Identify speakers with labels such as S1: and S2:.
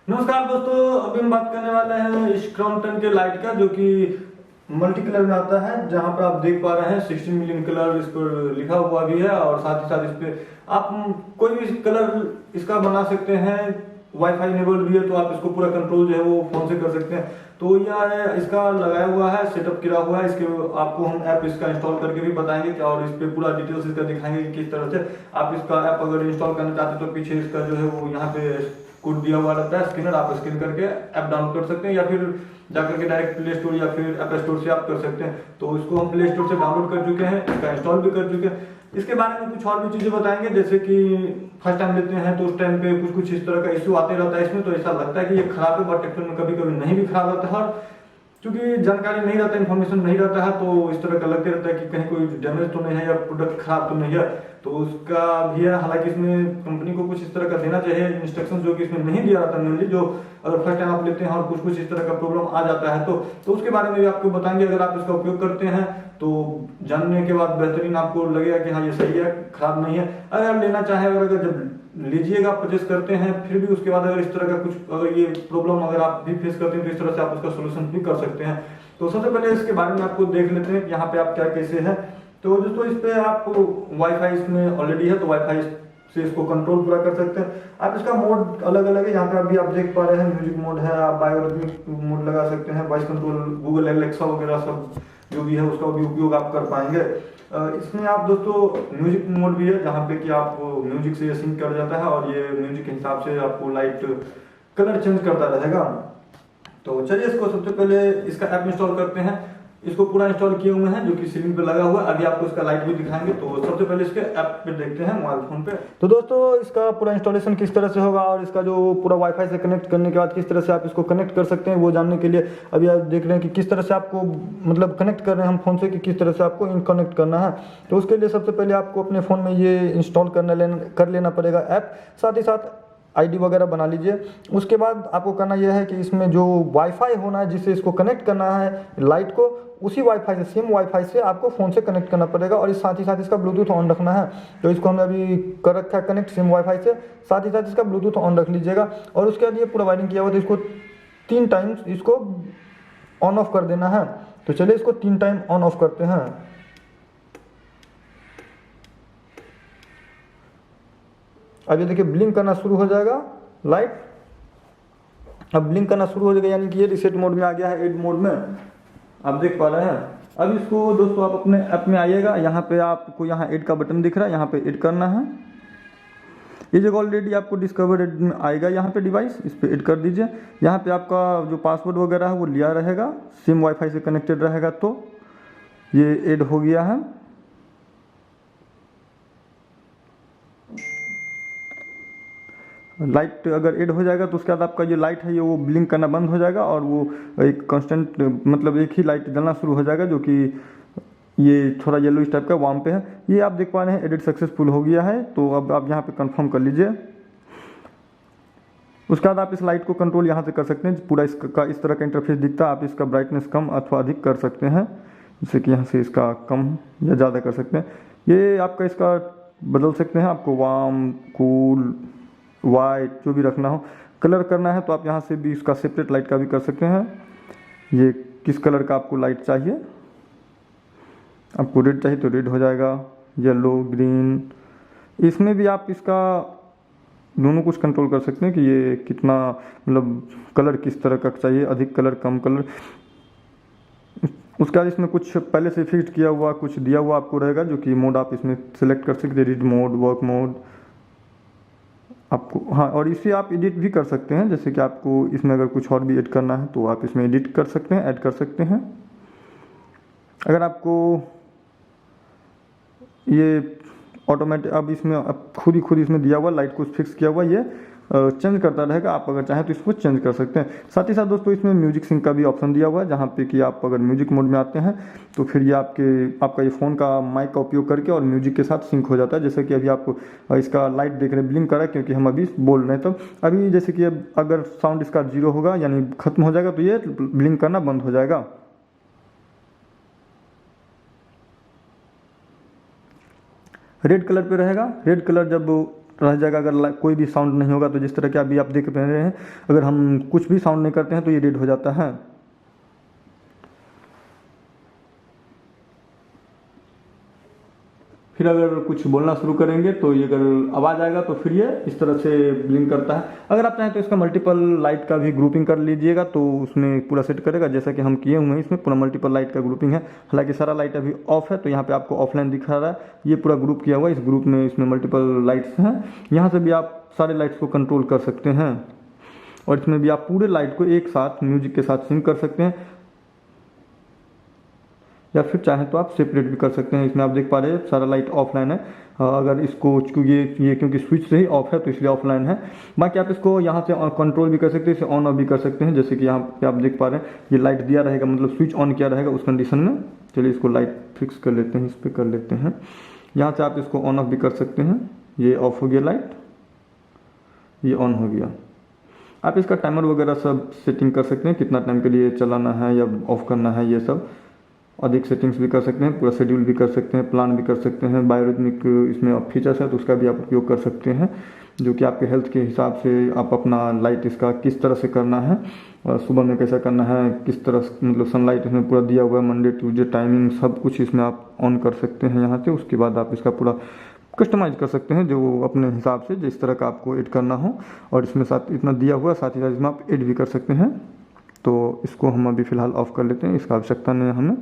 S1: नमस्कार दोस्तों, अभी हम बात करने वाले हैं इस क्रॉम्पटन के लाइट का, जो कि मल्टी कलर में आता है। जहां पर आप देख पा रहे हैं 16 मिलियन कलर इस पर लिखा हुआ भी है, और साथ ही साथ इस पे आप कोई भी कलर इसका बना सकते हैं। वाईफाई इनेबल्ड भी है, तो आप इसको पूरा कंट्रोल जो है वो फोन से कर सकते हैं। तो यह इसका लगाया हुआ है, सेटअप किया हुआ है। इसके आपको हम ऐप इसका इंस्टॉल करके भी बताएंगे क्या, और इस पे पूरा डिटेल्स इसका दिखाएंगे कि किस तरह से आप इसका ऐप अगर इंस्टॉल करना चाहते हैं तो पीछे इसका जो है वो यहाँ पे कोड दिया हुआ रहता है, स्कैनर। आप स्कैन करके ऐप डाउनलोड कर सकते हैं, या फिर जाकर के डायरेक्ट प्ले स्टोर या फिर ऐप स्टोर से आप कर सकते हैं। तो इसको हम प्ले स्टोर से डाउनलोड कर चुके हैं, इसका इंस्टॉल भी कर चुके हैं। इसके बारे में कुछ और भी चीजें बताएंगे, जैसे कि फर्स्ट टाइम लेते हैं तो उस टाइम पे कुछ कुछ इस तरह का इश्यू आते रहता है इसमें। तो ऐसा लगता है कि ये खराब है, बट एक्चुअल में कभी कभी नहीं भी खराब रहता है। और क्योंकि जानकारी नहीं रहता, इन्फॉर्मेशन नहीं रहता है, तो इस तरह का लगते रहता है कि कहीं कोई डैमेज तो नहीं है या प्रोडक्ट खराब तो नहीं है। तो उसका भी है। हालांकि इसमें कंपनी को कुछ इस तरह का देना चाहिए इंस्ट्रक्शन, जो कि इसमें नहीं दिया रहता मेनली। जो अगर फर्स्ट टाइम आप लेते हैं और कुछ कुछ इस तरह का प्रॉब्लम आ जाता है तो उसके बारे में भी आपको बताएंगे। अगर आप इसका उपयोग करते हैं तो जानने के बाद बेहतरीन आपको लगेगा कि हाँ ये सही है, खराब नहीं है। अगर लेना चाहे, अगर जब लीजिएगा, परचेस करते हैं, फिर भी उसके बाद अगर इस तरह का कुछ अगर ये प्रॉब्लम अगर आप भी फेस करते हैं तो इस तरह से आप उसका सोल्यूशन भी कर सकते हैं। तो सबसे पहले इसके बारे में आपको देख लेते हैं कि यहाँ पे आप क्या कैसे है। तो दोस्तों, इस पे आप वाईफाई इसमें ऑलरेडी है, तो वाईफाई से इसको कंट्रोल पूरा कर सकते हैं। आप इसका मोड अलग अलग है, यहाँ पे अभी आप देख पा रहे हैं म्यूजिक मोड है, आप बायोरिथमिक मोड लगा सकते हैं, वॉइस कंट्रोल, गूगल एलेक्सा वगैरह सब जो भी है उसका भी उपयोग आप कर पाएंगे। इसमें आप दोस्तों म्यूजिक मोड भी है, जहाँ पे कि आप म्यूजिक से सिंक कर जाता है, और ये म्यूजिक के हिसाब से आपको लाइट कलर चेंज करता रहेगा। तो चलिए इसको सबसे पहले इसका ऐप इंस्टॉल करते हैं। इसको पूरा इंस्टॉल किए हुए हैं, जो कि सीलिंग पे लगा हुआ है। अभी आपको इसका लाइट भी दिखाएंगे। तो सबसे पहले इसके ऐप पे देखते हैं मोबाइल फोन पे। तो दोस्तों, इसका पूरा इंस्टॉलेशन किस तरह से होगा, और इसका जो पूरा वाईफाई से कनेक्ट करने के बाद किस तरह से आप इसको कनेक्ट कर सकते हैं, वो जानने के लिए अभी आप देख रहे हैं कि किस तरह से आपको मतलब कनेक्ट कर रहे हैं हम फोन से, कि किस तरह से आपको कनेक्ट करना है। तो उसके लिए सबसे पहले आपको अपने फ़ोन में ये इंस्टॉल कर लेना पड़ेगा ऐप। साथ ही साथ आईडी वगैरह बना लीजिए। उसके बाद आपको करना यह है कि इसमें जो वाईफाई होना है, जिससे इसको कनेक्ट करना है लाइट को, उसी वाईफाई से, सेम वाईफाई से आपको फ़ोन से कनेक्ट करना पड़ेगा। और इस साथ ही साथ इसका ब्लूटूथ ऑन रखना है। तो इसको हमने अभी कर रखा है कनेक्ट सेम वाईफाई से। साथ ही साथ इसका ब्लूटूथ ऑन रख लीजिएगा। और उसके बाद ये पूरा वायरिंग किया हुआ, तो इसको 3 टाइम्स इसको ऑन ऑफ कर देना है। तो चलिए इसको 3 टाइम ऑन ऑफ करते हैं। अब ये देखिए ब्लिंक करना शुरू हो जाएगा लाइट। अब ब्लिंक करना शुरू हो जाएगा, यानी कि ये रिसेट मोड में आ गया है, एड मोड में आप देख पा रहे हैं। अब इसको दोस्तों आप अपने ऐप में आइएगा। यहाँ पे आपको यहाँ ऐड का बटन दिख रहा है, यहाँ पे ऐड करना है। ये जगह ऑलरेडी आपको डिस्कवर ऐड में आएगा, यहाँ पे डिवाइस, इस पे ऐड कर दीजिए। यहाँ पे आपका जो पासवर्ड वगैरह है वो लिया रहेगा, सिम वाईफाई से कनेक्टेड रहेगा। तो ये ऐड हो गया है। लाइट अगर ऐड हो जाएगा तो उसके बाद आपका जो लाइट है ये वो ब्लिंक करना बंद हो जाएगा, और वो एक कांस्टेंट मतलब एक ही लाइट जलना शुरू हो जाएगा, जो कि ये थोड़ा येलो इस टाइप का वार्म पे है। ये आप देख पा रहे हैं एडिट सक्सेसफुल हो गया है। तो अब आप यहाँ पे कंफर्म कर लीजिए। उसके बाद आप इस लाइट को कंट्रोल यहाँ से कर सकते हैं। पूरा इसका इस तरह का इंटरफेस दिखता है। आप इसका ब्राइटनेस कम अथवा अधिक कर सकते हैं, जैसे कि यहाँ से इसका कम या ज़्यादा कर सकते हैं। ये आपका इसका बदल सकते हैं, आपको वार्म, कूल, वाइट जो भी रखना हो। कलर करना है तो आप यहाँ से भी इसका सेपरेट लाइट का भी कर सकते हैं। ये किस कलर का आपको लाइट चाहिए, आपको रेड चाहिए तो रेड हो जाएगा, येलो, ग्रीन। इसमें भी आप इसका दोनों कुछ कंट्रोल कर सकते हैं कि ये कितना मतलब कलर किस तरह का चाहिए, अधिक कलर, कम कलर। उसके बाद इसमें कुछ पहले से फिक्स किया हुआ कुछ दिया हुआ आपको रहेगा, जो कि मोड आप इसमें सेलेक्ट कर सकते हैं, रीड मोड, वर्क मोड आपको। हाँ, और इसे आप एडिट भी कर सकते हैं, जैसे कि आपको इसमें अगर कुछ और भी ऐड करना है तो आप इसमें एडिट कर सकते हैं, ऐड कर सकते हैं। अगर आपको ये ऑटोमेटिक, अब इसमें अब खुद ही इसमें दिया हुआ लाइट को फिक्स किया हुआ, ये चेंज करता रहेगा। आप अगर चाहें तो इसको चेंज कर सकते हैं। साथ ही साथ दोस्तों इसमें म्यूजिक सिंक का भी ऑप्शन दिया हुआ है, जहाँ पे कि आप अगर म्यूजिक मोड में आते हैं तो फिर ये आपका ये फ़ोन का माइक का उपयोग करके और म्यूजिक के साथ सिंक हो जाता है। जैसे कि अभी आपको इसका लाइट देख रहे हैं ब्लिंक कर रहा है, क्योंकि हम अभी बोल रहे हैं। तो अभी जैसे कि अब अगर साउंड इसका 0 होगा यानी ख़त्म हो जाएगा, तो ये ब्लिंक करना बंद हो जाएगा। रेड कलर पे रहेगा। रेड कलर जब रह जाएगा। अगर कोई भी साउंड नहीं होगा तो जिस तरह के अभी आप देख पा रहे हैं, अगर हम कुछ भी साउंड नहीं करते हैं तो ये रेड हो जाता है। फिर अगर कुछ बोलना शुरू करेंगे तो ये अगर आवाज़ आएगा तो फिर ये इस तरह से ब्लिंक करता है। अगर आप चाहें तो इसका मल्टीपल लाइट का भी ग्रुपिंग कर लीजिएगा तो उसमें पूरा सेट करेगा, जैसा कि हम किए हुए हैं। इसमें पूरा मल्टीपल लाइट का ग्रुपिंग है। हालांकि सारा लाइट अभी ऑफ है तो यहाँ पे आपको ऑफलाइन दिखा रहा है। ये पूरा ग्रुप किया हुआ है, इस ग्रुप में इसमें मल्टीपल लाइट्स हैं। यहाँ से भी आप सारे लाइट्स को कंट्रोल कर सकते हैं और इसमें भी आप पूरे लाइट को एक साथ म्यूजिक के साथ सिंक कर सकते हैं, या फिर चाहें तो आप सेपरेट भी कर सकते हैं। इसमें आप देख पा रहे हैं सारा लाइट ऑफलाइन है। अगर इसको ये क्योंकि स्विच से ही ऑफ है तो इसलिए ऑफलाइन है। बाकी आप इसको यहाँ से कंट्रोल भी कर सकते हैं, इसे ऑन ऑफ भी कर सकते हैं। जैसे कि यहाँ पे आप देख पा रहे हैं ये लाइट दिया रहेगा, मतलब स्विच ऑन किया रहेगा उस कंडीशन में। चलिए इसको लाइट फिक्स कर लेते हैं, इस पर कर लेते हैं। यहाँ से आप इसको ऑन ऑफ भी कर सकते हैं। ये ऑफ हो गया लाइट, ये ऑन हो गया। आप इसका टाइमर वगैरह सब सेटिंग कर सकते हैं, कितना टाइम के लिए चलाना है या ऑफ करना है, ये सब अधिक सेटिंग्स भी कर सकते हैं। पूरा शेड्यूल भी कर सकते हैं, प्लान भी कर सकते हैं। बायोरिथमिक इसमें फीचर्स है तो उसका भी आप उपयोग कर सकते हैं, जो कि आपके हेल्थ के हिसाब से आप अपना लाइट इसका किस तरह से करना है और सुबह में कैसा करना है, किस तरह से, मतलब सनलाइट इसमें पूरा दिया हुआ है, मंडे ट्यूजडे टाइमिंग सब कुछ इसमें आप ऑन कर सकते हैं यहाँ से। उसके बाद आप इसका पूरा कस्टमाइज कर सकते हैं जो अपने हिसाब से जिस तरह का आपको एड करना हो। और इसमें साथ इतना दिया हुआ, साथ ही साथ इसमें आप एड भी कर सकते हैं। तो इसको हम अभी फ़िलहाल ऑफ़ कर लेते हैं, इसका आवश्यकता नहीं है हमें।